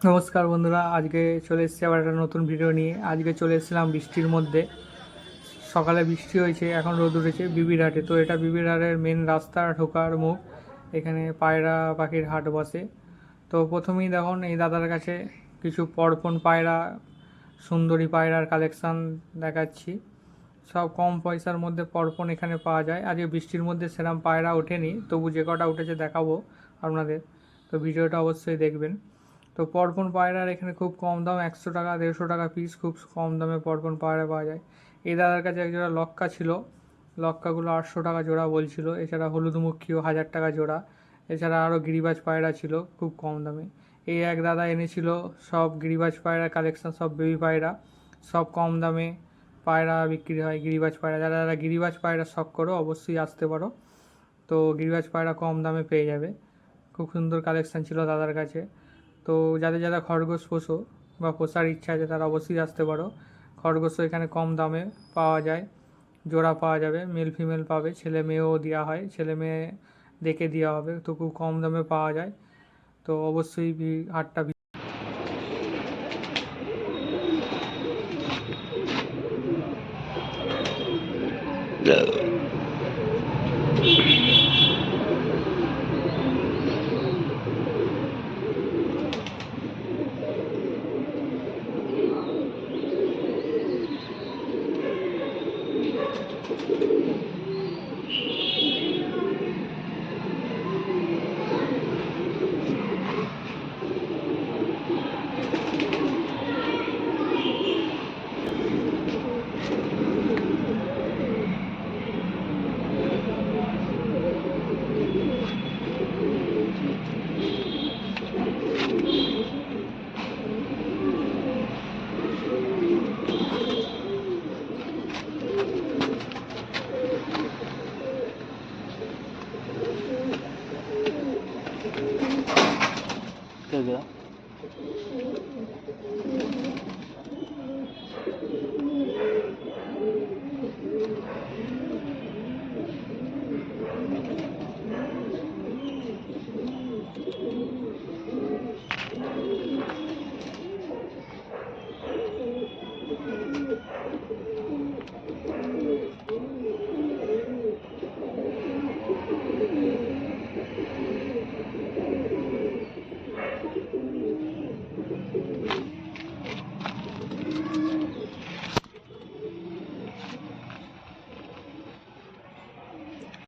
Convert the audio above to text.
নমস্কার বন্ধুরা, আজকে চলে এসেছি আবার একটা নতুন ভিডিও নিয়ে। আজকে চলে এসেছিলাম বৃষ্টির মধ্যে। সকালে বৃষ্টি হয়েছে, এখন রোদ উঠেছে বিবিরহাটে। তো এটা বিবিরহাটের মেন রাস্তা, ঢোকার মুখ। এখানে পায়রা পাখির হাট বসে। তো প্রথমেই দেখুন, এই দাদার কাছে কিছু পরপন পায়রা, সুন্দরী পায়রার কালেকশান দেখাচ্ছি। সব কম পয়সার মধ্যে পরপন এখানে পাওয়া যায়। আজকে বৃষ্টির মধ্যে সেরকম পায়রা ওঠেনি, তবু যে কটা উঠেছে দেখাবো আপনাদের। তো ভিডিওটা অবশ্যই দেখবেন। তো পরপন পায়রার এখানে খুব কম দাম, 100 টাকা 150 টাকা পিস, খুব কম দামে পরপন পায়রা পাওয়া যায়। এই দাদার কাছে একজোড়া লক্কা ছিল, লক্কাগুলো 800 টাকা জোড়া বলছিল। এছাড়া হলুদমুখীও 1000 টাকা জোড়া। এছাড়া আরও গিরিবাজ পায়রা ছিল খুব কম দামে। এই এক দাদা এনেছিল সব গিরিবাজ পায়রা কালেকশন, সব বেবি পায়রা, সব কম দামে পায়রা বিক্রি হয়। গিরিবাজ পায়রা, যারা যারা গিরিবাজ পায়রা শখ করো অবশ্যই আসতে পারো। তো গিরিবাজ পায়রা কম দামে পেয়ে যাবে। খুব সুন্দর কালেকশান ছিল দাদার কাছে। তো যাদের যারা খরগোশ পোষো বা পোষার ইচ্ছা আছে তারা অবশ্যই আসতে পারো। খরগোশও এখানে কম দামে পাওয়া যায়, জোড়া পাওয়া যাবে, মেল ফিমেল পাবে, ছেলে মেয়েও দেওয়া হয়, ছেলে মেয়ে দেখে দেওয়া হবে। তো খুব কম দামে পাওয়া যায়। তো অবশ্যই হাটটা Gaga.